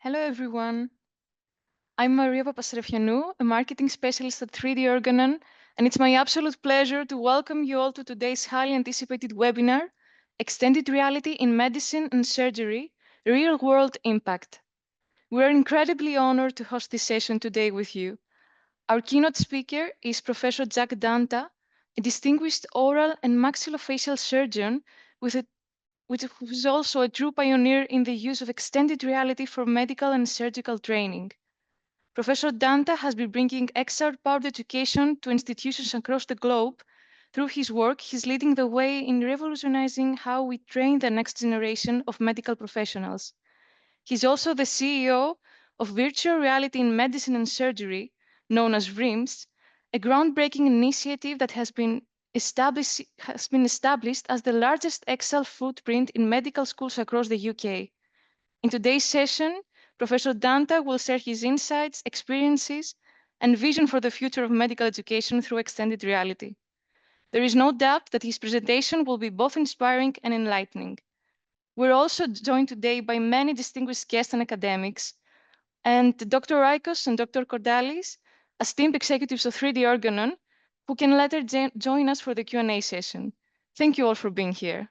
Hello, everyone. I'm Maria Papaserafianou, a marketing specialist at 3D Organon, and it's my absolute pleasure to welcome you all to today's highly anticipated webinar, Extended Reality in Medicine and Surgery, Real-World Impact. We're incredibly honored to host this session today with you. Our keynote speaker is Professor Jag Dhanda, a distinguished oral and maxillofacial surgeon who is also a true pioneer in the use of extended reality for medical and surgical training. Professor Dhanda has been bringing XR-powered education to institutions across the globe. Through his work, he's leading the way in revolutionizing how we train the next generation of medical professionals. He's also the CEO of Virtual Reality in Medicine and Surgery, known as VRiMS, a groundbreaking initiative that has been established as the largest XR footprint in medical schools across the UK. In today's session, Professor Dhanda will share his insights, experiences, and vision for the future of medical education through extended reality. There is no doubt that his presentation will be both inspiring and enlightening. We're also joined today by many distinguished guests and academics, and Dr. Rikos and Dr. Cordalis, esteemed executives of 3D Organon, who can later join us for the Q&A session. Thank you all for being here.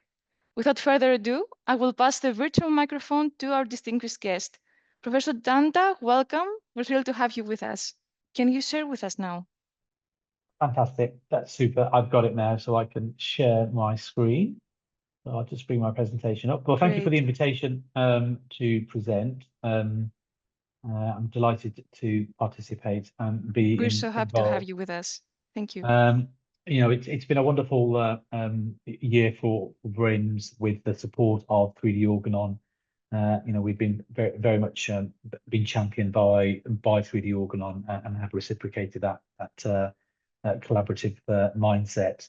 Without further ado, I will pass the virtual microphone to our distinguished guest. Professor Dhanda, welcome. We're thrilled to have you with us. Can you share with us now? Fantastic. That's super. I've got it now, so I can share my screen. So I'll just bring my presentation up. Well, thank you for the invitation to present. I'm delighted to participate and be We're so happy to have you with us. Thank you. It's been a wonderful year for VRiMS with the support of 3D Organon. We've been very much been championed by 3D Organon and have reciprocated that collaborative mindset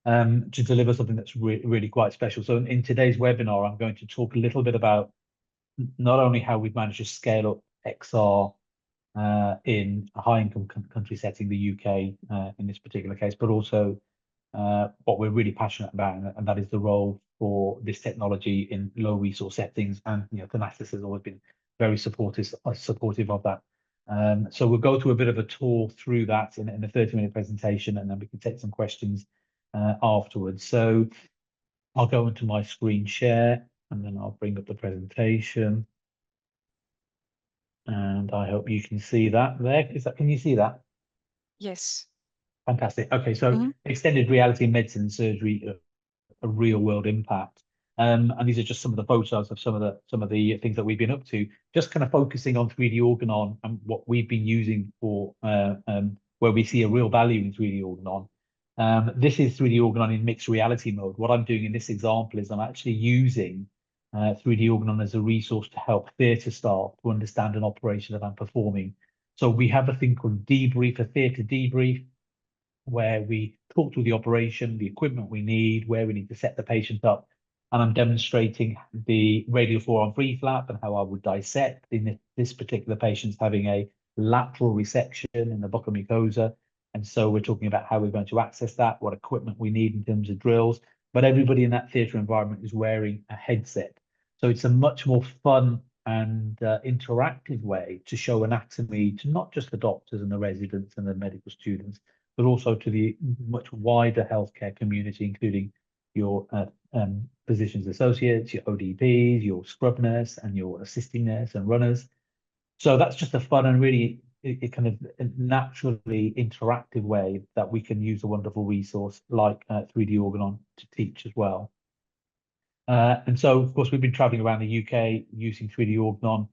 to deliver something that's really quite special. So in today's webinar, I'm going to talk a little bit about not only how we've managed to scale up XR in a high-income country setting, the UK in this particular case, but also what we're really passionate about, and that is the role for this technology in low-resource settings. And Thanasis has always been very supportive of that. So we'll go through a bit of a tour through that in a 30-minute presentation, and then we can take some questions afterwards. So I'll go into my screen share, and then I'll bring up the presentation. And I hope you can see that there. Can you see that? Yes. Fantastic. Okay, so extended reality in medicine and surgery, a real world impact. And these are just some of the photos of some of the things that we've been up to, just kind of focusing on 3D Organon and what we've been using for where we see a real value in 3D Organon. This is 3D Organon in mixed reality mode. What I'm doing in this example is I'm actually using 3D Organon as a resource to help theatre staff to understand an operation that I'm performing. So we have a thing called debrief, a theatre debrief, where we talk through the operation, the equipment we need, where we need to set the patient up. And I'm demonstrating the radial forearm free flap and how I would dissect in this particular patient's having a lateral resection in the buccal mucosa. And so we're talking about how we're going to access that, what equipment we need in terms of drills. But everybody in that theatre environment is wearing a headset. So it's a much more fun and interactive way to show anatomy to not just the doctors and the residents and the medical students, but also to the much wider healthcare community, including your physicians associates, your ODPs, your scrub nurse, and your assisting nurse and runners. So that's just a fun and really kind of naturally interactive way that we can use a wonderful resource like 3D Organon to teach as well. And so, of course, we've been traveling around the UK using 3D Organon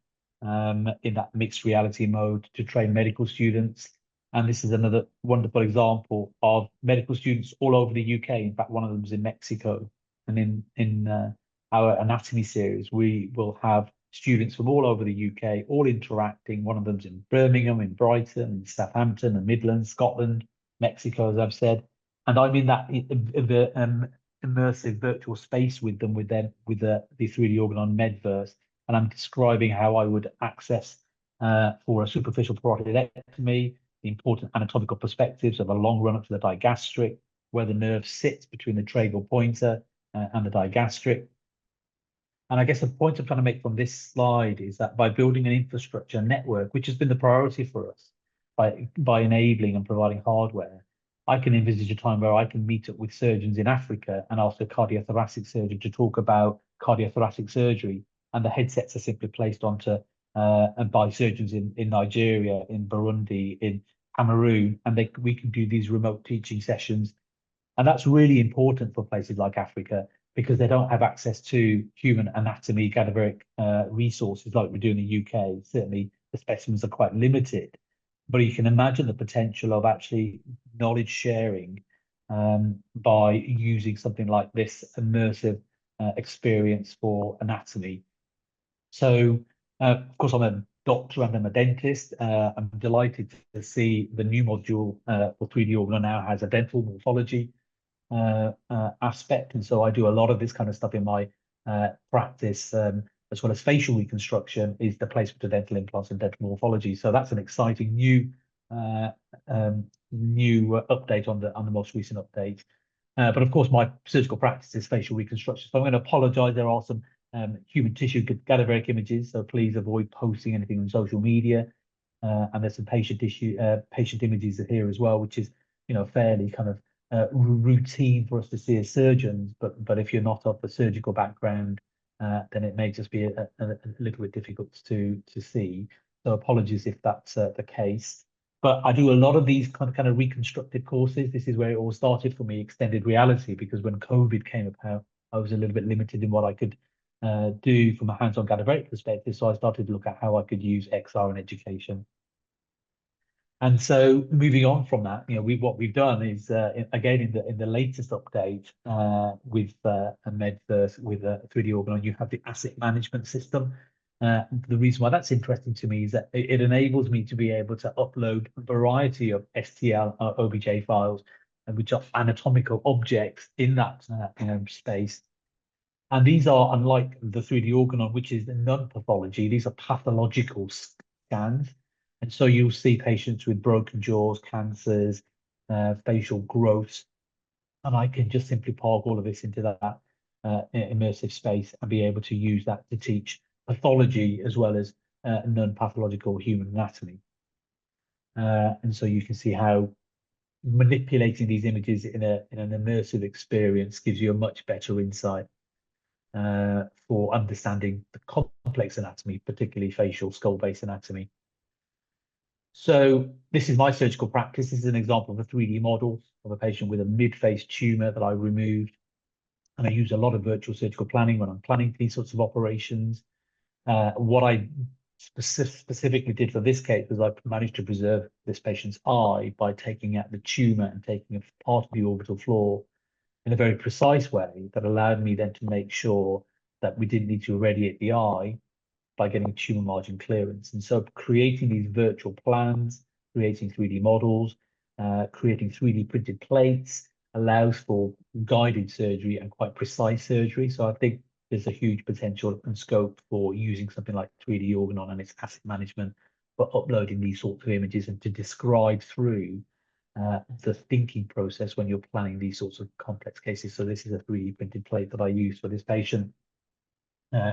in that mixed reality mode to train medical students. And this is another wonderful example of medical students all over the UK. In fact, one of them is in Mexico. And in our anatomy series, we will have students from all over the UK, all interacting. One of them's in Birmingham, in Brighton, in Southampton, and Midlands, Scotland, Mexico, as I've said. And I'm in that immersive virtual space with them, with the 3D Organon Medverse, and I'm describing how I would access for a superficial parotidectomy, the important anatomical perspectives of a long run up to the digastric, where the nerve sits between the tragus pointer and the digastric. And I guess the point I'm trying to make from this slide is that by building an infrastructure network, which has been the priority for us, by enabling and providing hardware, I can envisage a time where I can meet up with surgeons in Africa and ask a cardiothoracic surgeon to talk about cardiothoracic surgery, and the headsets are simply placed onto and by surgeons in Nigeria, in Burundi, in Cameroon, and we can do these remote teaching sessions. And that's really important for places like Africa, because they don't have access to human anatomy cadaveric resources like we do in the UK. Certainly the specimens are quite limited, but you can imagine the potential of actually knowledge sharing by using something like this immersive experience for anatomy. So, of course, I'm a doctor and I'm a dentist. I'm delighted to see the new module for 3D Organon now has a dental morphology aspect. And so I do a lot of this kind of stuff in my practice, as well as facial reconstruction is the placement of dental implants and dental morphology. So that's an exciting new update on the most recent update. But of course, my surgical practice is facial reconstruction. So I'm going to apologize. There are some human tissue cadaveric images, so please avoid posting anything on social media. And there's some patient images here as well, which is, fairly kind of routine for us to see as surgeons. But if you're not of a surgical background, then it may just be a little bit difficult to see. So apologies if that's the case. But I do a lot of these kind of reconstructive courses. This is where it all started for me, extended reality, because when COVID came about, I was a little bit limited in what I could do from a hands-on cadaveric perspective. So I started to look at how I could use XR in education. And so moving on from that, what we've done is again in the latest update with MedVerse with 3D Organon, you have the asset management system. The reason why that's interesting to me is that it enables me to be able to upload a variety of STL OBJ files, which are anatomical objects in that space. And these are, unlike the 3D Organon, which is non-pathology, these are pathological scans. And so you'll see patients with broken jaws, cancers, facial growths, and I can just simply park all of this into that immersive space and be able to use that to teach pathology as well as non-pathological human anatomy. And so you can see how manipulating these images in an immersive experience gives you a much better insight for understanding the complex anatomy, particularly facial skull-based anatomy. So this is my surgical practice. This is an example of a 3D model of a patient with a mid-face tumor that I removed. And I use a lot of virtual surgical planning when I'm planning these sorts of operations. What I specifically did for this case was I managed to preserve this patient's eye by taking out the tumor and taking a part of the orbital floor in a very precise way that allowed me then to make sure that we didn't need to irradiate the eye by getting tumor margin clearance. And so creating these virtual plans, creating 3D models, creating 3D printed plates allows for guided surgery and quite precise surgery. So I think there's a huge potential and scope for using something like 3D Organon and its asset management for uploading these sorts of images and to describe through the thinking process when you're planning these sorts of complex cases. So this is a 3D printed plate that I used for this patient.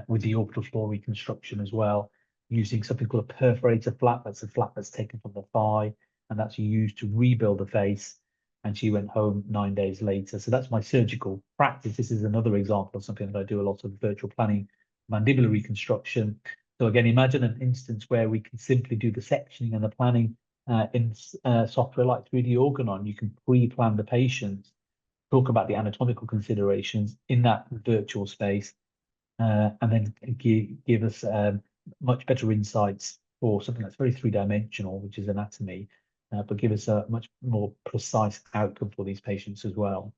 With the orbital floor reconstruction as well, using something called a perforator flap. That's a flap that's taken from the thigh, and that's used to rebuild the face. And she went home 9 days later. So that's my surgical practice. This is another example of something that I do a lot of virtual planning, mandibular reconstruction. So again, imagine an instance where we can simply do the sectioning and the planning in software like 3D Organon. You can pre-plan the patient, talk about the anatomical considerations in that virtual space, and then give us much better insights for something that's very three-dimensional, which is anatomy, but give us a much more precise outcome for these patients as well.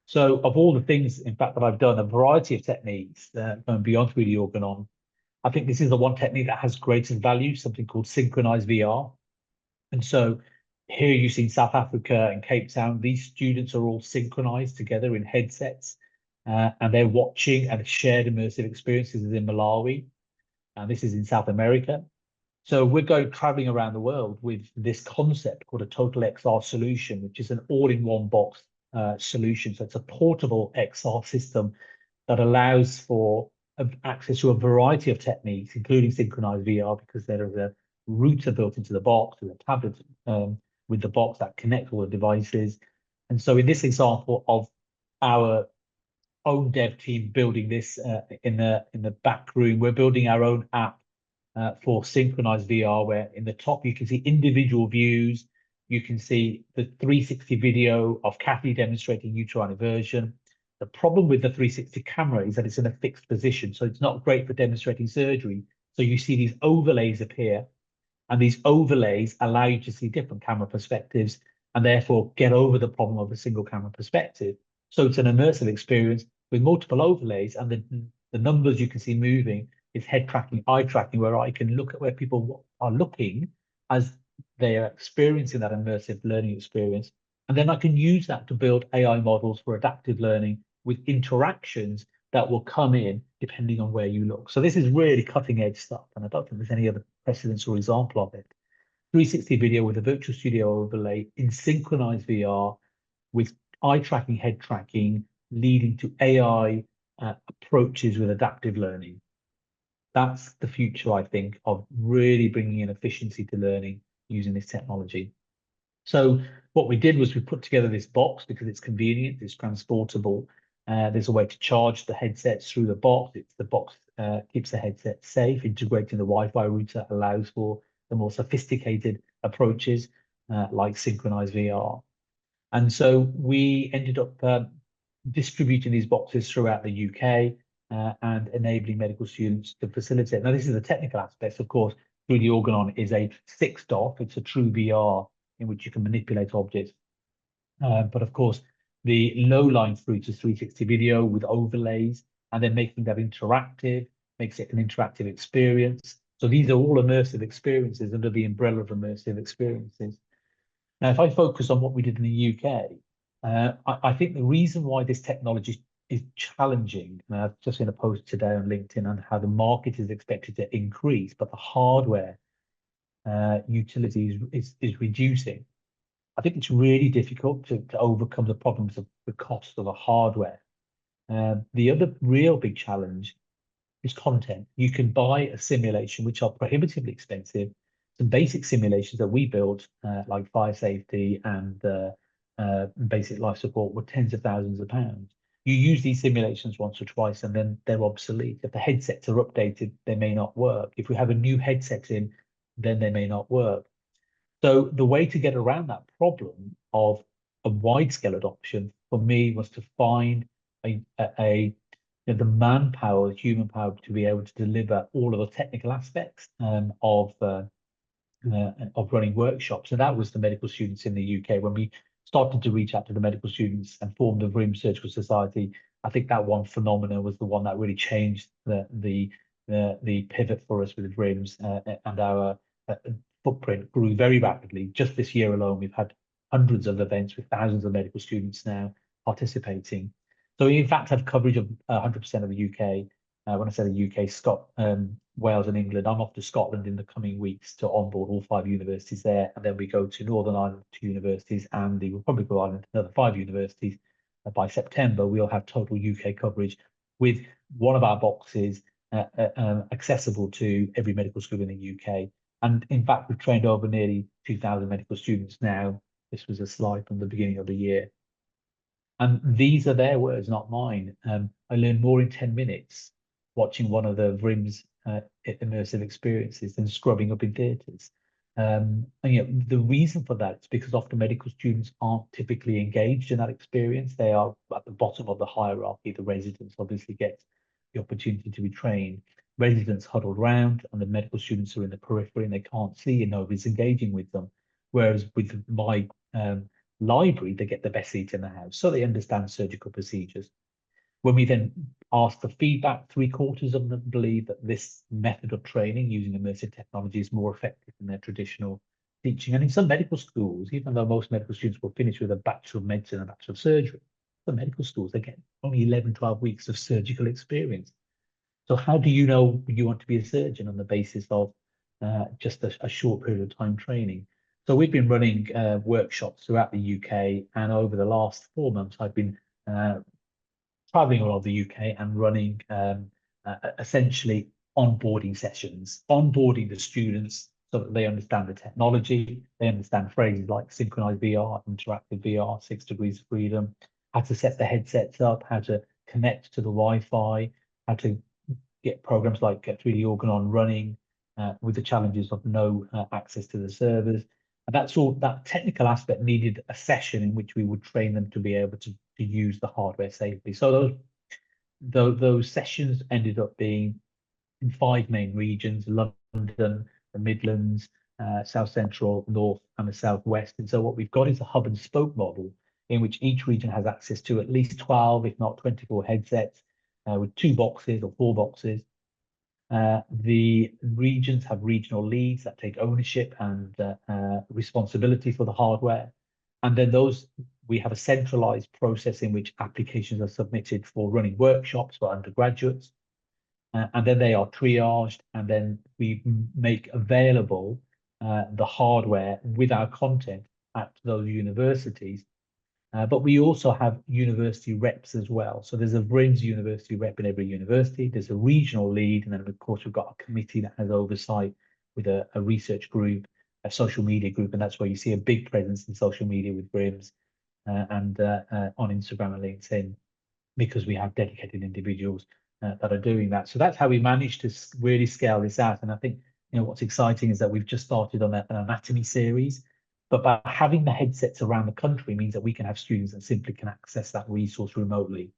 So of all the things, in fact, that I've done, a variety of techniques going beyond 3D Organon, I think this is the one technique that has greatest value, something called Synchronized VR. And so here you see South Africa and Cape Town, these students are all synchronized together in headsets. And they're watching and shared immersive experiences in Malawi. And this is in South America. So we're traveling around the world with this concept called a total XR solution, which is an all-in-one box solution. So it's a portable XR system that allows for access to a variety of techniques, including synchronized VR, because there is a router built into the box with a tablet with the box that connects all the devices. And so in this example of our own dev team building this in the back room, we're building our own app for synchronized VR, where in the top you can see individual views. You can see the 360 video of Kathy demonstrating uterine inversion. The problem with the 360 camera is that it's in a fixed position, so it's not great for demonstrating surgery. So you see these overlays appear, and these overlays allow you to see different camera perspectives and therefore get over the problem of a single camera perspective. So it's an immersive experience with multiple overlays, and the numbers you can see moving is head tracking, eye tracking, where I can look at where people are looking as they are experiencing that immersive learning experience. And then I can use that to build AI models for adaptive learning with interactions that will come in depending on where you look. So this is really cutting edge stuff, and I don't think there's any other precedence or example of it. 360 video with a virtual studio overlay in synchronized VR with eye tracking, head tracking, leading to AI approaches with adaptive learning. That's the future, I think, of really bringing in efficiency to learning using this technology. So what we did was we put together this box because it's convenient, it's transportable. There's a way to charge the headsets through the box. The box keeps the headset safe. Integrating the Wi-Fi router allows for the more sophisticated approaches like synchronized VR. And so we ended up distributing these boxes throughout the UK and enabling medical students to facilitate. Now, this is the technical aspects, of course. Through the Organon is a fixed off. It's a true VR in which you can manipulate objects. But of course, the low-lying fruit is 360 video with overlays, and then making that interactive makes it an interactive experience. So these are all immersive experiences under the umbrella of immersive experiences. Now, if I focus on what we did in the UK, I think the reason why this technology is challenging, and I've just seen a post today on LinkedIn on how the market is expected to increase, but the hardware utility is reducing. I think it's really difficult to overcome the problems of the cost of the hardware. The other real big challenge is content. You can buy a simulation, which are prohibitively expensive. Some basic simulations that we built, like fire safety and basic life support, were tens of thousands of pounds. You use these simulations once or twice, and then they're obsolete. If the headsets are updated, they may not work. If we have a new headset in, then they may not work. So the way to get around that problem of a wide-scale adoption for me was to find the manpower, human power, to be able to deliver all of the technical aspects of running workshops. And that was the medical students in the UK. When we started to reach out to the medical students and formed the VRiMS Surgical Society, I think that one phenomenon was the one that really changed the pivot for us with VRiMS, and our footprint grew very rapidly. Just this year alone, we've had hundreds of events with thousands of medical students now participating. So we in fact have coverage of 100% of the UK. When I say the UK, Wales and England, I'm off to Scotland in the coming weeks to onboard all 5 universities there. And then we go to Northern Ireland, 2 universities, and the Republic of Ireland, another 5 universities. By September, we'll have total UK coverage with one of our boxes accessible to every medical school in the UK. And in fact, we've trained over nearly 2,000 medical students now. This was a slide from the beginning of the year. And these are their words, not mine. I learned more in 10 minutes watching one of the VRiMS immersive experiences than scrubbing up in theatres. And the reason for that is because often medical students aren't typically engaged in that experience. They are at the bottom of the hierarchy. The residents obviously get the opportunity to be trained. Residents huddled around, and the medical students are in the periphery and they can't see, and nobody's engaging with them. Whereas with my library, they get the best seat in the house, so they understand surgical procedures. When we then ask for feedback, 3/4 of them believe that this method of training using immersive technology is more effective than their traditional teaching. And in some medical schools, even though most medical students will finish with a Bachelor of Medicine and a Bachelor of Surgery, some medical schools, they get only 11, 12 weeks of surgical experience. So how do you know you want to be a surgeon on the basis of just a short period of time training? So we've been running workshops throughout the UK, and over the last 4 months, I've been traveling all over the UK and running essentially onboarding sessions, onboarding the students so that they understand the technology, they understand phrases like synchronized VR, interactive VR, 6 degrees of freedom, how to set the headsets up, how to connect to the Wi-Fi, how to get programs like 3D Organon running with the challenges of no access to the servers. And that's all, that technical aspect needed a session in which we would train them to be able to use the hardware safely. So those sessions ended up being in 5 main regions: London, the Midlands, South Central, North, and the Southwest. And so what we've got is a hub and spoke model in which each region has access to at least 12, if not 24 headsets with 2 boxes or 4 boxes. The regions have regional leads that take ownership and responsibility for the hardware. And then we have a centralized process in which applications are submitted for running workshops for undergraduates. And then they are triaged, and then we make available the hardware with our content at those universities. But we also have university reps as well. So there's a VRiMS university rep in every university. There's a regional lead, and then of course we've got a committee that has oversight with a research group, a social media group, and that's where you see a big presence in social media with VRiMS and on Instagram and LinkedIn, because we have dedicated individuals that are doing that. So that's how we managed to really scale this out. And I think, you know, what's exciting is that we've just started on an anatomy series, but by having the headsets around the country means that we can have students that simply can access that resource remotely.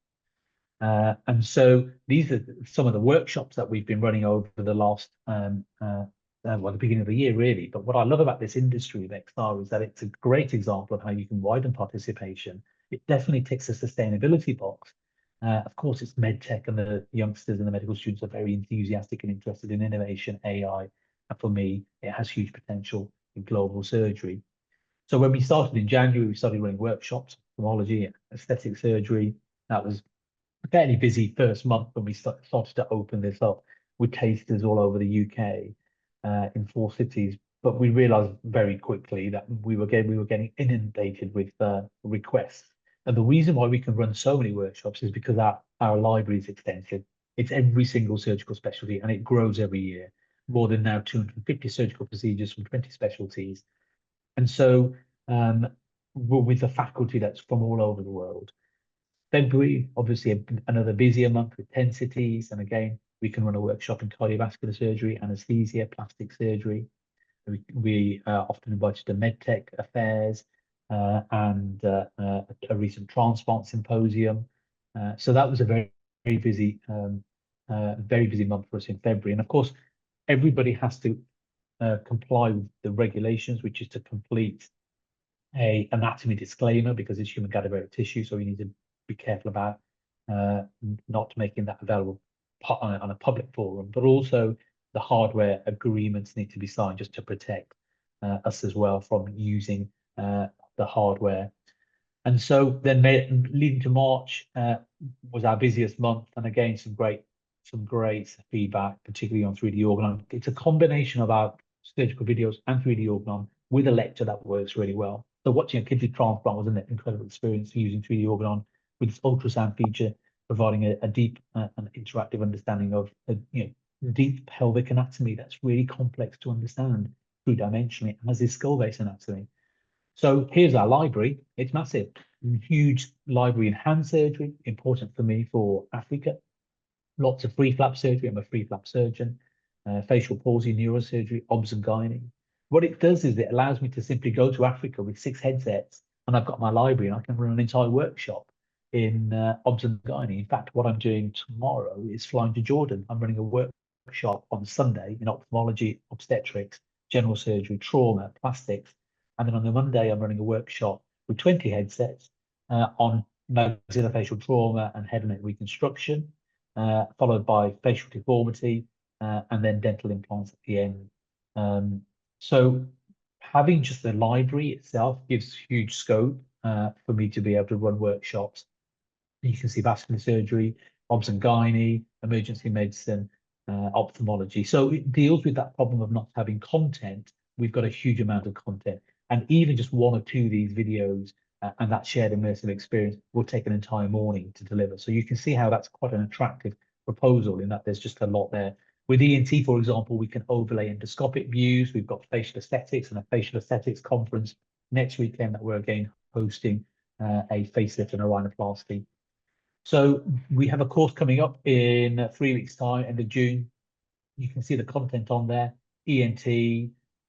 And so these are some of the workshops that we've been running over the last, well, the beginning of the year, really. But what I love about this industry of XR is that it's a great example of how you can widen participation. It definitely ticks a sustainability box. Of course, it's medtech, and the youngsters and the medical students are very enthusiastic and interested in innovation, AI. And for me, it has huge potential in global surgery. So when we started in January, we started running workshops, ophthalmology, aesthetic surgery. That was a fairly busy first month when we started to open this up with tasters all over the UK in 4 cities. But we realized very quickly that we were getting inundated with requests. And the reason why we can run so many workshops is because our library is extensive. It's every single surgical specialty, and it grows every year. More than now 250 surgical procedures from 20 specialties. And so with the faculty that's from all over the world. February, obviously another busier month with 10 cities. And again, we can run a workshop in cardiovascular surgery, anesthesia, plastic surgery. We are often invited to medtech affairs and a recent transplant symposium. So that was a very, very busy month for us in February. And of course, everybody has to comply with the regulations, which is to complete a anatomy disclaimer, because it's human cadaveric tissue. So we need to be careful about not making that available on a public forum, but also the hardware agreements need to be signed just to protect us as well from using the hardware. And so then leading to March was our busiest month, and again some great feedback, particularly on 3D Organon. It's a combination of our surgical videos and 3D Organon with a lecture that works really well. So watching a kidney transplant was an incredible experience using 3D Organon with this ultrasound feature, providing a deep and interactive understanding of deep pelvic anatomy that's really complex to understand three-dimensionally, as is skull-base anatomy. So here's our library. It's massive, huge library in hand surgery, important for me for Africa. Lots of free flap surgery. I'm a free flap surgeon. Facial palsy, neurosurgery, obs and gynae. What it does is it allows me to simply go to Africa with 6 headsets, and I've got my library, and I can run an entire workshop in obs and gynae. In fact, what I'm doing tomorrow is flying to Jordan. I'm running a workshop on Sunday in ophthalmology, obstetrics, general surgery, trauma, plastics. And then on the Monday, I'm running a workshop with 20 headsets on maxillofacial trauma and head and neck reconstruction, followed by facial deformity, and then dental implants at the end. So having just the library itself gives huge scope for me to be able to run workshops. You can see vascular surgery, obs and gynae, emergency medicine, ophthalmology. So it deals with that problem of not having content. We've got a huge amount of content. And even just 1 or 2 of these videos and that shared immersive experience will take an entire morning to deliver. So you can see how that's quite an attractive proposal in that there's just a lot there. With ENT, for example, we can overlay endoscopic views. We've got facial aesthetics and a facial aesthetics conference next weekend that we're again hosting a facelift and a rhinoplasty. So we have a course coming up in 3 weeks' time, end of June. You can see the content on there: ENT,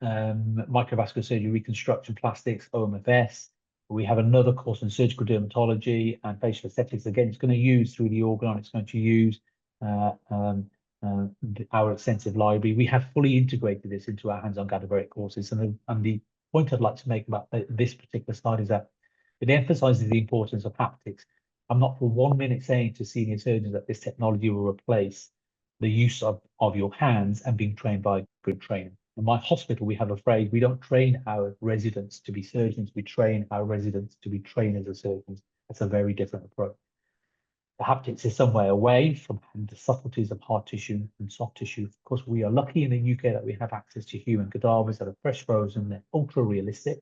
microvascular surgery, reconstruction, plastics, OMFS. We have another course in surgical dermatology and facial aesthetics. Again, it's going to use through the Organon. It's going to use our extensive library. We have fully integrated this into our hands-on cadaveric courses. And the point I'd like to make about this particular slide is that it emphasizes the importance of haptics. I'm not for 1 minute saying to senior surgeons that this technology will replace the use of your hands and being trained by a good trainer. In my hospital, we have a phrase: we don't train our residents to be surgeons, we train our residents to be trainers as surgeons. That's a very different approach. The haptics is some way away from the subtleties of hard tissue and soft tissue. Of course, we are lucky in the UK that we have access to human cadavers that are fresh frozen, they're ultra realistic.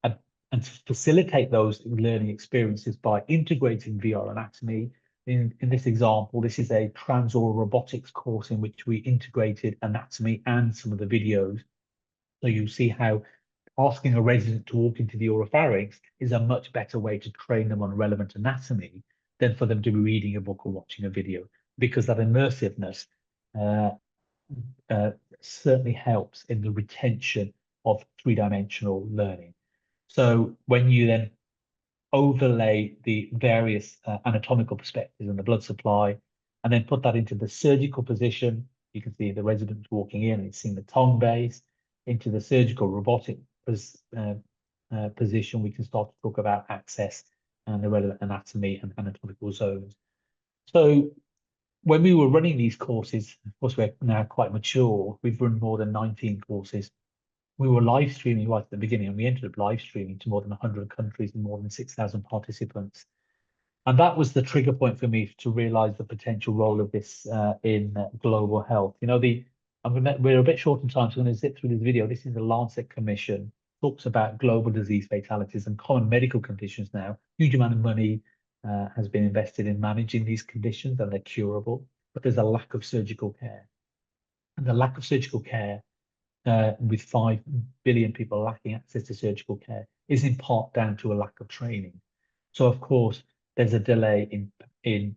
And to facilitate those learning experiences by integrating VR anatomy, in this example, this is a transoral robotics course in which we integrated anatomy and some of the videos. So you'll see how asking a resident to walk into the oropharynx is a much better way to train them on relevant anatomy than for them to be reading a book or watching a video, because that immersiveness certainly helps in the retention of three-dimensional learning. So when you then overlay the various anatomical perspectives and the blood supply, and then put that into the surgical position, you can see the resident walking in and seeing the tongue base, into the surgical robotic position, we can start to talk about access and the relevant anatomy and anatomical zones. So when we were running these courses, of course, we're now quite mature. We've run more than 19 courses. We were live streaming right at the beginning, and we ended up live streaming to more than 100 countries and more than 6,000 participants. And that was the trigger point for me to realize the potential role of this in global health. You know, we're a bit short on time, so I'm going to zip through this video. This is the Lancet Commission, talks about global disease fatalities and common medical conditions now. Huge amount of money has been invested in managing these conditions, and they're curable, but there's a lack of surgical care. And the lack of surgical care, with 5 billion people lacking access to surgical care, is in part down to a lack of training. So of course, there's a delay in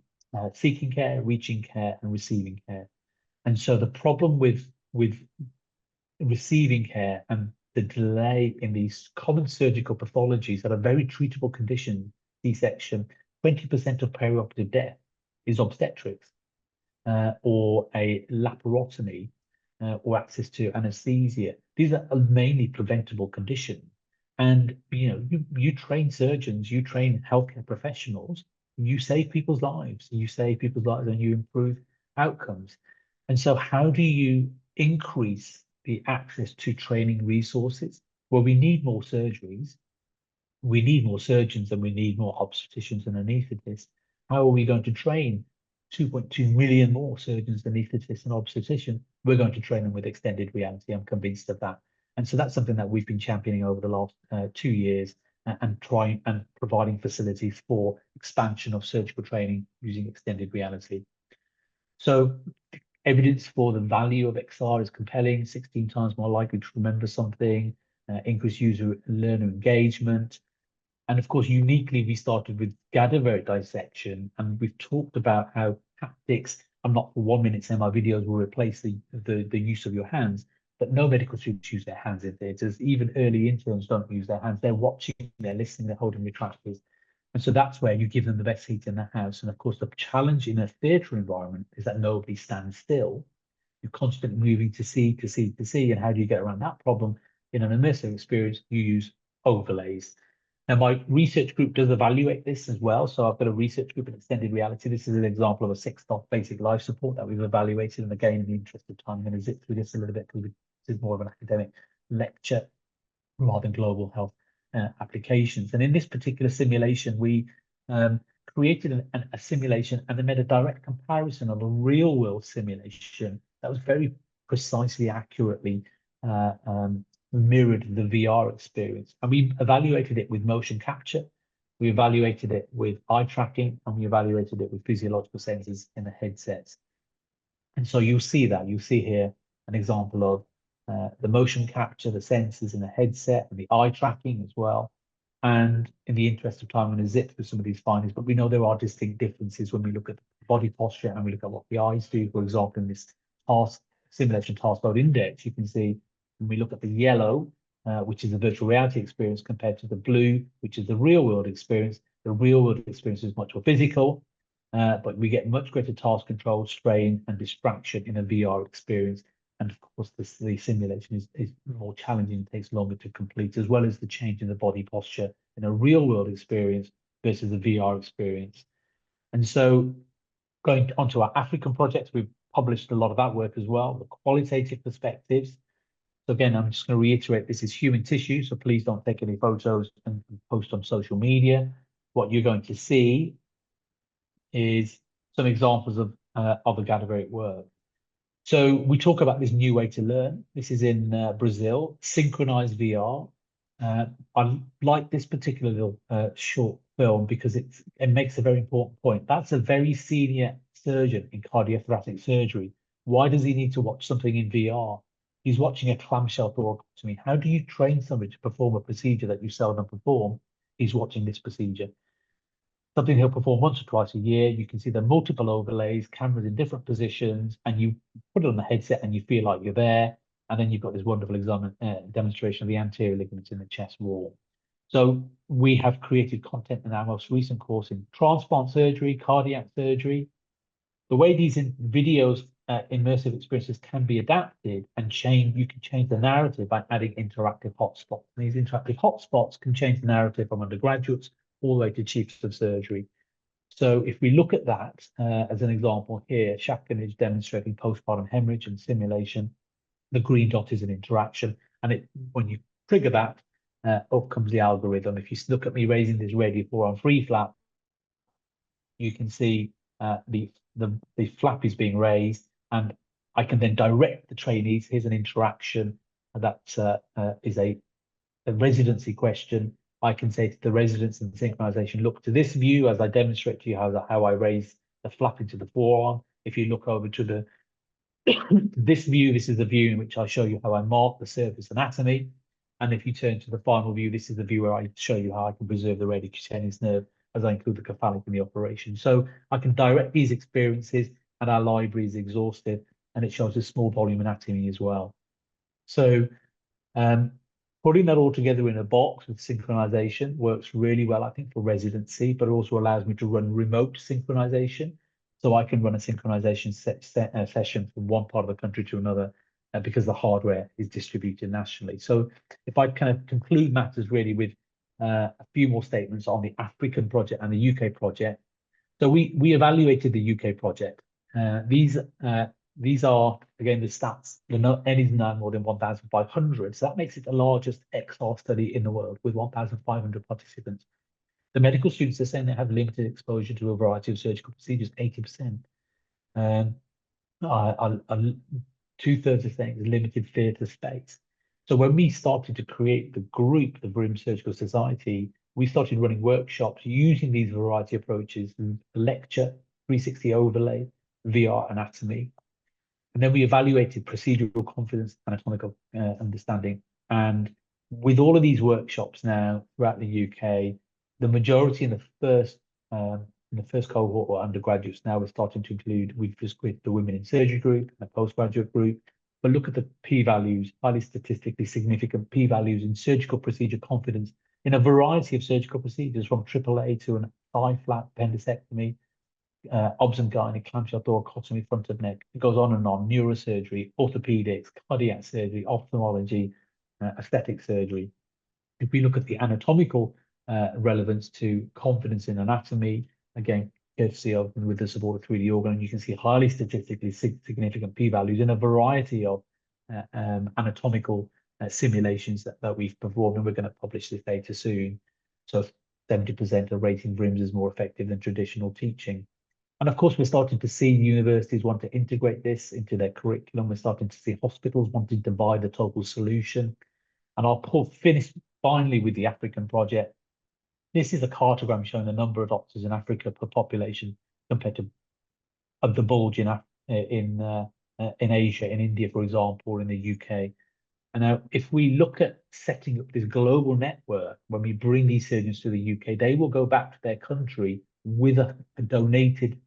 seeking care, reaching care, and receiving care. And so the problem with receiving care and the delay in these common surgical pathologies that are very treatable conditions, C-section, 20% of perioperative death is obstetrics or a laparotomy, or access to anesthesia. These are mainly preventable conditions. And you train surgeons, you train healthcare professionals, you save people's lives, and you improve outcomes. And so how do you increase the access to training resources? Well, we need more surgeries, we need more surgeons, and we need more obstetricians and anaesthetists. How are we going to train 2.2 million more surgeons, anaesthetists, and obstetricians? We're going to train them with extended reality. I'm convinced of that. And so that's something that we've been championing over the last 2 years, and trying and providing facilities for expansion of surgical training using extended reality. So evidence for the value of XR is compelling: 16 times more likely to remember something, increased user learner engagement. And of course, uniquely, we started with cadaveric dissection, and we've talked about how haptics, I'm not for 1 minute saying my videos will replace the use of your hands, but no medical students use their hands in theatres. Even early interns don't use their hands. They're watching, they're listening, they're holding retractors. And so that's where you give them the best seat in the house. And of course, the challenge in a theatre environment is that nobody stands still. You're constantly moving to see, to see, to see. And how do you get around that problem? In an immersive experience, you use overlays. Now, my research group does evaluate this as well. So I've got a research group in extended reality. This is an example of a 6-stop basic life support that we've evaluated. And again, in the interest of time, I'm going to zip through this a little bit because this is more of an academic lecture rather than global health applications. And in this particular simulation, we created a simulation and then made a direct comparison of a real world simulation that was very precisely, accurately mirrored the VR experience. And we evaluated it with motion capture, We evaluated it with eye tracking, and we evaluated it with physiological sensors in the headsets. And so you'll see here an example of the motion capture, the sensors in the headset, and the eye tracking as well. And in the interest of time, I'm going to zip through some of these findings, but we know there are distinct differences when we look at body posture and we look at what the eyes do. For example, in this simulation task mode index, you can see when we look at the yellow, which is a virtual reality experience, compared to the blue, which is the real world experience. The real world experience is much more physical, but we get much greater task control, strain, and distraction in a VR experience. And of course, the simulation is more challenging, takes longer to complete, as well as the change in the body posture in a real world experience versus a VR experience. And so going on to our African projects, we've published a lot of that work as well, the qualitative perspectives. So again, I'm just going to reiterate, this is human tissue, so please don't take any photos and post on social media. What you're going to see is some examples of other cadaveric work. So we talk about this new way to learn. This is in Brazil, Synchronized VR. I like this particular little short film because it makes a very important point. That's a very senior surgeon in cardiothoracic surgery. Why does he need to watch something in VR? He's watching a clamshell thoracotomy. How do you train somebody to perform a procedure that you seldom perform? He's watching this procedure. Something he'll perform once or twice a year. You can see the multiple overlays, cameras in different positions, and you put it on the headset and you feel like you're there. And then you've got this wonderful demonstration of the anterior ligaments in the chest wall. So we have created content in our most recent course in transplant surgery, cardiac surgery. The way these videos, immersive experiences can be adapted and you can change the narrative by adding interactive hotspots. And these interactive hotspots can change the narrative from undergraduates all the way to chiefs of surgery. So if we look at that as an example here, Shakinage demonstrating postpartum hemorrhage and simulation. The green dot is an interaction, and when you trigger that, up comes the algorithm. If you look at me raising this radial forearm free flap, you can see the flap is being raised, and I can then direct the trainees. Here's an interaction that is a residency question. I can say to the residents in synchronization, look to this view as I demonstrate to you how I raise the flap into the forearm. If you look over to the this view, this is the view in which I show you how I mark the surface anatomy. And if you turn to the final view, this is the view where I show you how I can preserve the radiocutaneous nerve as I include the cephalic in the operation. So I can direct these experiences, and our library is exhaustive, and it shows a small volume anatomy as well. So putting that all together in a box with synchronization works really well, I think, for residency, but also allows me to run remote synchronization. So I can run a synchronization session from one part of the country to another because the hardware is distributed nationally. So if I kind of conclude matters really with a few more statements on the African project and the UK project. So we evaluated the UK project. These are, again, the stats. The N is now more than 1,500. So that makes it the largest XR study in the world with 1,500 participants. The medical students are saying they have limited exposure to a variety of surgical procedures, 80%. 2/3 are saying there's limited theatre space. So when we started to create the group, the VRiMS Surgical Society, we started running workshops using these variety approaches, lecture, 360 overlay, VR anatomy. And then we evaluated procedural confidence, anatomical understanding. And with all of these workshops now throughout the UK, the majority in the first cohort or undergraduates now we're starting to include, we've just created the women in surgery group and the postgraduate group. But look at the p-values, highly statistically significant p-values in surgical procedure confidence in a variety of surgical procedures, from AAA to an thigh flap appendectomy, obs and gynae, clamshell thoracotomy, front of neck. It goes on, neurosurgery, orthopedics, cardiac surgery, ophthalmology, aesthetic surgery. If we look at the anatomical relevance to confidence in anatomy, again, courtesy of and with the support of 3D Organon, you can see highly statistically significant p-values in a variety of anatomical simulations that we've performed, and we're going to publish this data soon. So 70% are rating VRiMS as more effective than traditional teaching. And of course, we're starting to see universities want to integrate this into their curriculum. We're starting to see hospitals wanting to buy the total solution. And I'll finish finally with the African project. this is a cartogram showing the number of doctors in Africa per population compared to the bulge in Asia, in India, for example, or in the UK. And now, if we look at setting up this global network, when we bring these surgeons to the UK, they will go back to their country with a donated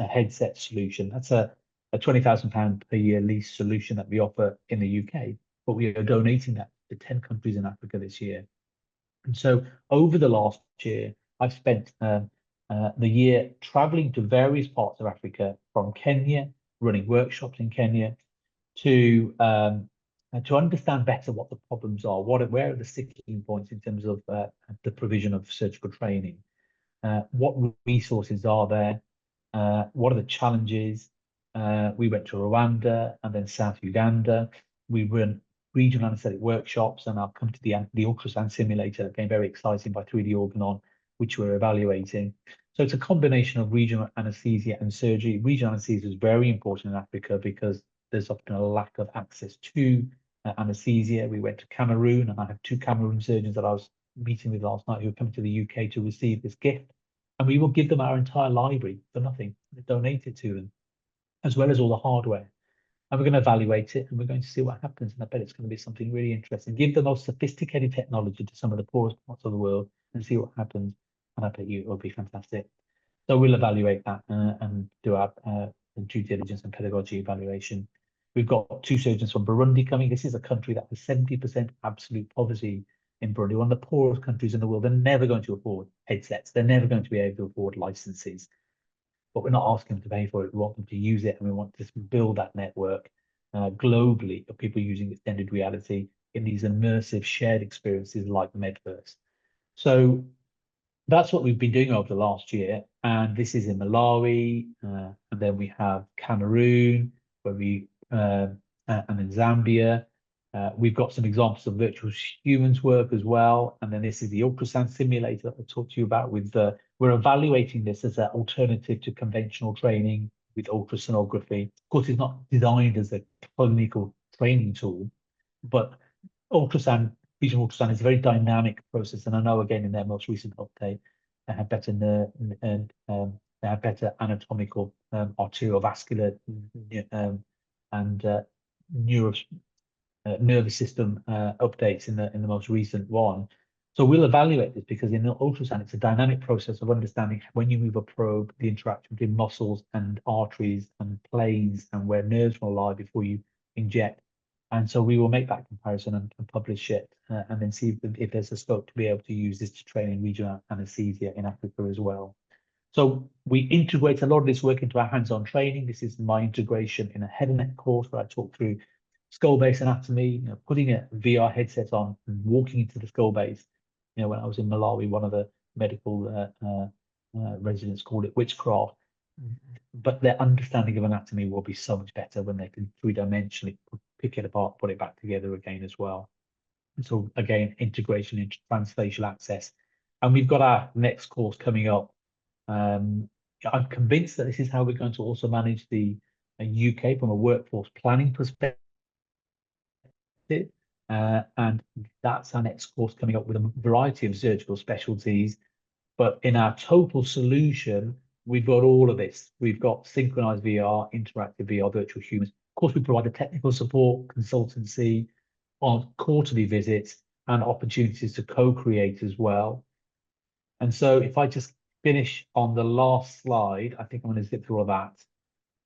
headset solution. That's a £20,000 per year lease solution that we offer in the UK, but we are donating that to 10 countries in Africa this year. And so over the last year, I've spent the year traveling to various parts of Africa, from Kenya, running workshops in Kenya, to understand better what the problems are, where are the sticking points in terms of the provision of surgical training, what resources are there, what are the challenges. We went to Rwanda and then South Uganda. We run regional anesthetic workshops, and I'll come to the ultrasound simulator that became very exciting by 3D Organon, which we're evaluating. So it's a combination of regional anesthesia and surgery. Regional anesthesia is very important in Africa because there's often a lack of access to anesthesia. We went to Cameroon, and I have 2 Cameroon surgeons that I was meeting with last night who are coming to the UK to receive this gift. And we will give them our entire library for nothing, donate it to them, as well as all the hardware. And we're going to evaluate it, and we're going to see what happens. And I bet it's going to be something really interesting. Give the most sophisticated technology to some of the poorest parts of the world and see what happens. And I bet you it will be fantastic. So we'll evaluate that and do our due diligence and pedagogy evaluation. We've got 2 surgeons from Burundi coming. This is a country that has 70% absolute poverty in Burundi, one of the poorest countries in the world. They're never going to afford headsets. They're never going to be able to afford licenses. But we're not asking them to pay for it. We want them to use it, and we want to build that network globally of people using extended reality in these immersive shared experiences like Medverse. So that's what we've been doing over the last year. And this is in Malawi, and then we have Cameroon, where and in Zambia. We've got some examples of virtual humans work as well. And then this is the ultrasound simulator that I talked to you about. We're evaluating this as an alternative to conventional training with ultrasonography. Of course, it's not designed as a clinical training tool, but regional ultrasound is a very dynamic process. And I know, again, in their most recent update, they have better they have better anatomical, arteriovascular, and nervous system updates in the most recent one. So we'll evaluate this, because in the ultrasound, it's a dynamic process of understanding when you move a probe, the interaction between muscles and arteries and planes, and where nerves will lie before you inject. And so we will make that comparison and publish it, and then see if there's a scope to be able to use this to train in regional anesthesia in Africa as well. So we integrate a lot of this work into our hands-on training. This is my integration in a head and neck course where I talk through skull base anatomy, putting a VR headset on and walking into the skull base. When I was in Malawi, one of the medical residents called it witchcraft. But their understanding of anatomy will be so much better when they can 3-dimensionally pick it apart, put it back together again as well. And so again, integration into transfacial access. And we've got our next course coming up. I'm convinced that this is how we're going to also manage the UK from a workforce planning perspective. And that's our next course coming up with a variety of surgical specialties. But in our total solution, we've got all of this. We've got synchronized VR, interactive VR, virtual humans. Of course, we provide the technical support, consultancy on quarterly visits, and opportunities to co-create as well. And so if I just finish on the last slide, I think I'm going to zip through all that.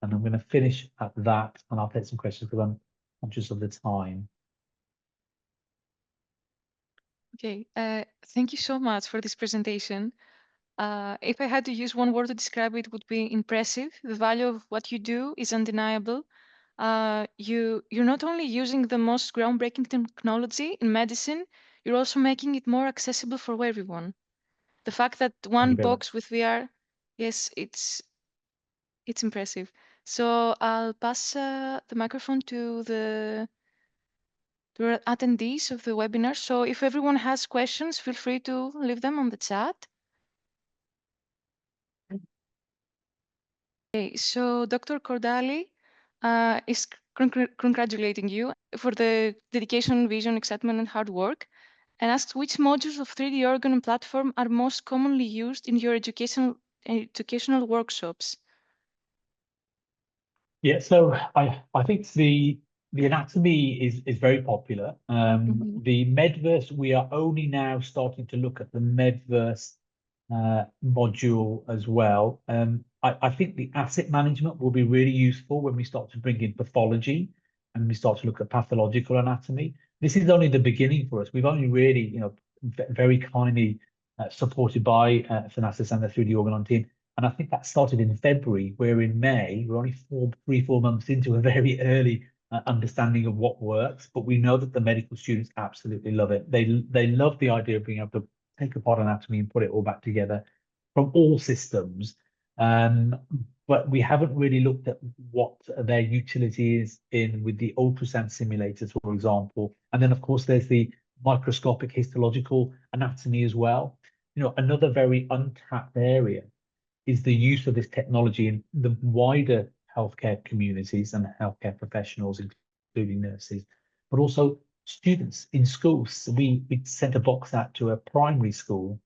And I'm going to finish at that, and I'll take some questions because I'm conscious of the time. Okay, thank you so much for this presentation. If I had to use one word to describe it, would be impressive. The value of what you do is undeniable. You're not only using the most groundbreaking technology in medicine, you're also making it more accessible for everyone. The fact that one box with VR, yes, it's impressive. So I'll pass the microphone to the attendees of the webinar. So if everyone has questions, feel free to leave them on the chat. Okay, so Dr. Cordali is congratulating you for the dedication, vision, excitement, and hard work. and asks which modules of 3D Organon platform are most commonly used in your educational workshops. Yeah, so I think the anatomy is very popular. The Medverse, we are only now starting to look at the Medverse module as well. I think the asset management will be really useful when we start to bring in pathology and we start to look at pathological anatomy. This is only the beginning for us. We've only really, very kindly supported by Thanasis and the 3D Organon team. And I think that started in February, where in May, we're only 4 months into a very early understanding of what works. But we know that the medical students absolutely love it. They love the idea of being able to take apart anatomy and put it all back together from all systems. But we haven't really looked at what their utility is in with the ultrasound simulators, for example. And then, of course, there's the microscopic histological anatomy as well. Another very untapped area is the use of this technology in the wider healthcare communities and healthcare professionals, including nurses, but also students in schools. So we sent a box out to a primary school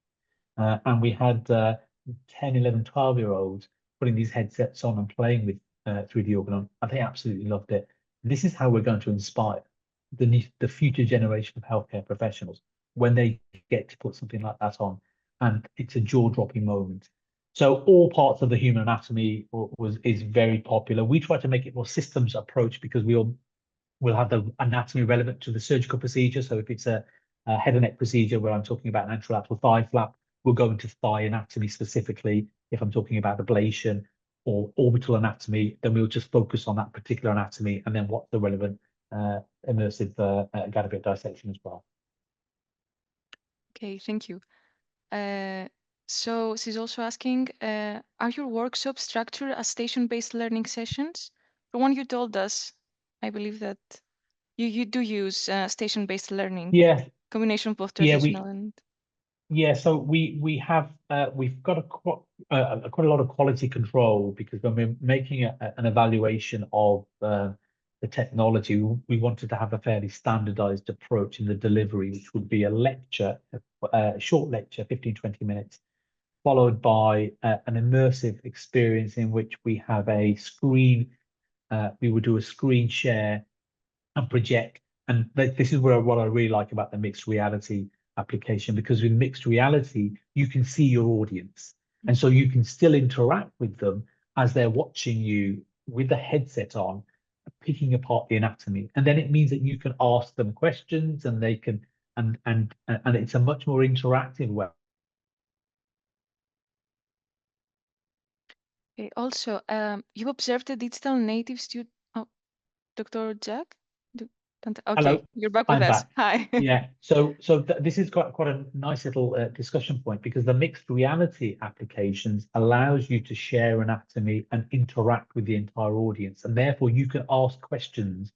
and we had 10, 11, 12-year-olds putting these headsets on and playing with 3D Organon, and they absolutely loved it. This is how we're going to inspire the future generation of healthcare professionals when they get to put something like that on, and it's a jaw-dropping moment. So all parts of the human anatomy is very popular. We try to make it more systems approach because we'll have the anatomy relevant to the surgical procedure. So if it's a head and neck procedure where I'm talking about an anterolateral thigh flap, we'll go into thigh anatomy specifically. If I'm talking about ablation or orbital anatomy, then we'll just focus on that particular anatomy and then what's the relevant immersive gadabit dissection as well. Okay, thank you. So she's also asking, are your workshops structured as station-based learning sessions? From what you told us, I believe that you do use station-based learning. Yeah. Combination of both Yeah, traditional and. Yeah, so we've got quite a lot of quality control because when we're making an evaluation of the technology, we wanted to have a fairly standardized approach in the delivery, which would be a lecture, a short lecture, 15, 20 minutes, followed by an immersive experience in which we have a screen, we would do a screen share and project. And this is what I really like about the mixed reality application, because with mixed reality, you can see your audience. And so you can still interact with them as they're watching you with the headset on, picking apart the anatomy. And then it means that you can ask them questions and they can, and it's a much more interactive way. Okay, also, you observed a digital native student. Oh, Dr. Jag? Okay, Hello, you're back with I'm us. back. Hi. Yeah, so this is quite a nice little discussion point, because the mixed reality applications allows you to share anatomy and interact with the entire audience, and therefore you can ask questions.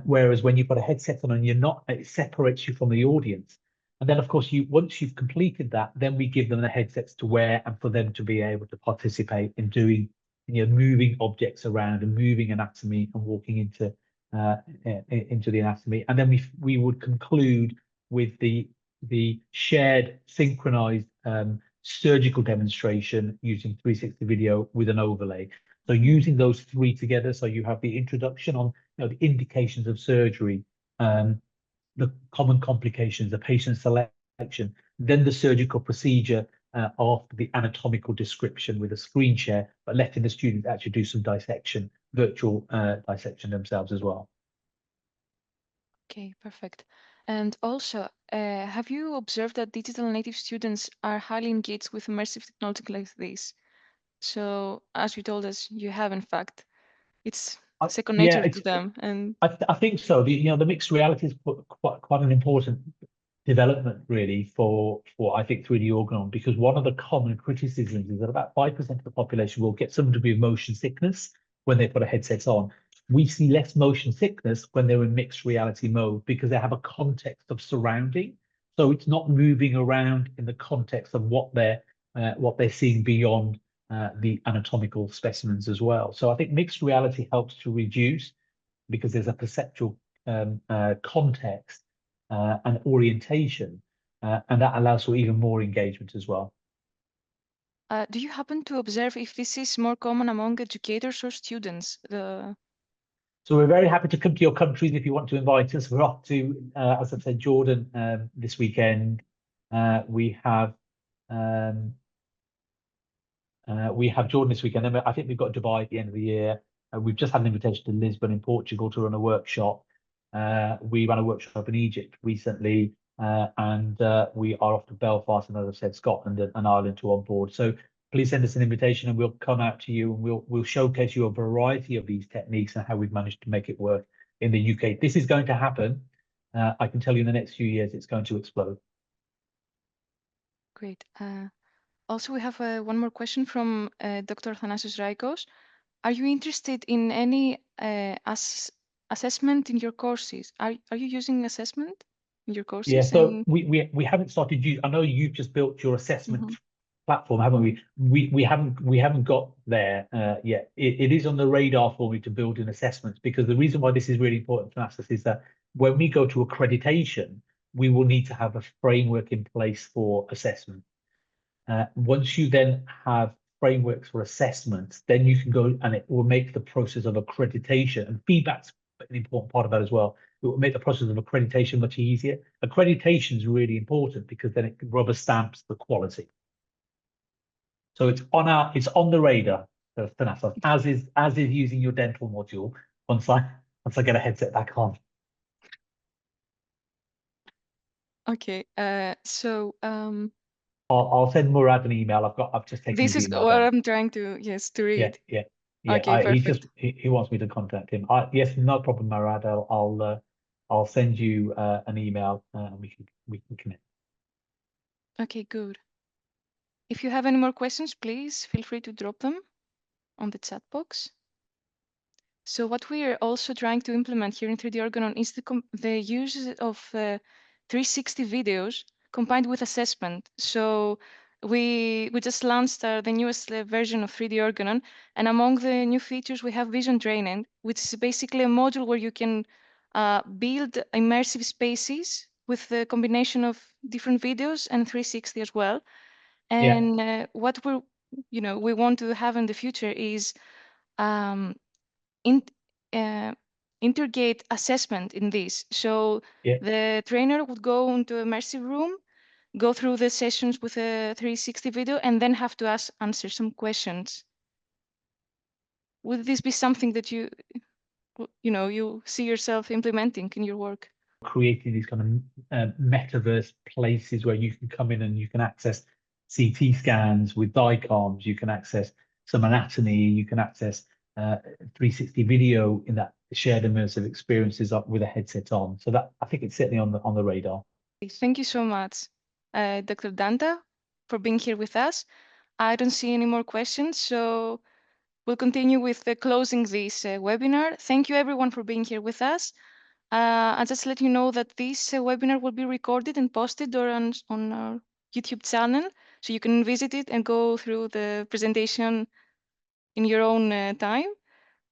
Whereas when you put a headset on and it separates you from the audience. And then, of course, once you've completed that, then we give them the headsets to wear and for them to be able to participate in doing, moving objects around and moving anatomy and walking into the anatomy. And then we would conclude with the shared synchronized surgical demonstration using 360 video with an overlay. So using those three together, so you have the introduction on the indications of surgery, the common complications, the patient selection, then the surgical procedure after the anatomical description with a screen share, but letting the students actually do some dissection, virtual dissection themselves as well. Okay, perfect. And also, have you observed that digital native students are highly engaged with immersive technology like this? So, as you told us, you have, in fact, it's second nature to them. And I think so. The mixed reality is quite an important development really for I think 3D Organon, because one of the common criticisms is that about 5% of the population will get some degree of motion sickness when they put a headset on. We see less motion sickness when they're in mixed reality mode because they have a context of surrounding. So it's not moving around in the context of what they're seeing beyond the anatomical specimens as well. So I think mixed reality helps to reduce, because there's a perceptual context and orientation, and that allows for even more engagement as well. Do you happen to observe if this is more common among educators or students? So we're very happy to come to your countries if you want to invite us. We're off to, as I've said, Jordan this weekend. We have Jordan this weekend, and I think we've got Dubai at the end of the year. We've just had an invitation to Lisbon in Portugal to run a workshop. We ran a workshop in Egypt recently, and we are off to Belfast and, as I said, Scotland and Ireland to on board. So please send us an invitation and we'll come out to you and we'll showcase you a variety of these techniques and how we've managed to make it work in the UK. This is going to happen. I can tell you in the next few years, it's going to explode. Great. Also, we have one more question from Dr. Athanasios Raikos. Are you interested in any assessment in your courses? Are you using assessment in your courses? Yeah, so we haven't started using. I know you've just built your assessment platform, haven't we? We haven't got there yet. It is on the radar for me to build in assessments, because the reason why this is really important to us is that when we go to accreditation, we will need to have a framework in place for assessment. Once you then have frameworks for assessment, then you can go and it will make the process of accreditation, and feedback's an important part of that as well. It will make the process of accreditation much easier. Accreditation is really important because then it rubber stamps the quality. So it's on the radar for NASA, as is using your dental module once I get a headset back on. Okay, so I'll send Murad an email. I've just taken this his is email what down. I'm trying to read. Yeah. Okay, perfect. He wants me to contact him. Yes, no problem, Murad. I'll send you an email and we can connect. Okay, good. If you have any more questions, please feel free to drop them on the chat box. So what we are also trying to implement here in 3D Organon is the use of 360 videos combined with assessment. So we just launched the newest version of 3D Organon, and among the new features we have vision training, which is basically a module where you can build immersive spaces with the combination of different videos and 360 as well. And what we want to have in the future is integrate assessment in this. So the trainer would go into an immersive room, go through the sessions with a 360 video, and then have to answer some questions. Would this be something that you see yourself implementing in your work? Creating these kind of metaverse places where you can come in and you can access CT scans with DICOMs, you can access some anatomy, you can access 360 video in that shared immersive experiences up with a headset on. So that, I think it's certainly on the radar. Thank you so much, Dr. Dhanda, for being here with us. I don't see any more questions, so we'll continue with closing this webinar. Thank you everyone for being here with us. I'll just let you know that this webinar will be recorded and posted on our YouTube channel, so you can visit it and go through the presentation in your own time.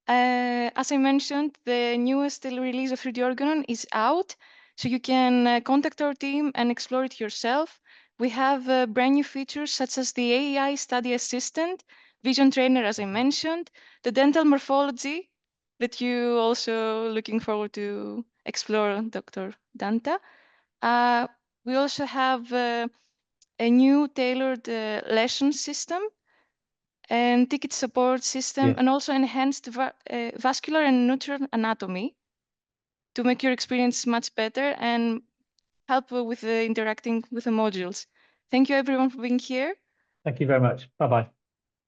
As I mentioned, the newest release of 3D Organon is out, so you can contact our team and explore it yourself. We have brand new features such as the AI study assistant, vision trainer, as I mentioned, the dental morphology that you also looking forward to explore, Dr. Dhanda. We also have a new tailored lesson system and ticket support system, and also enhanced vascular and neural anatomy to make your experience much better and help with interacting with the modules. Thank you everyone for being here. Thank you very much. Bye-bye.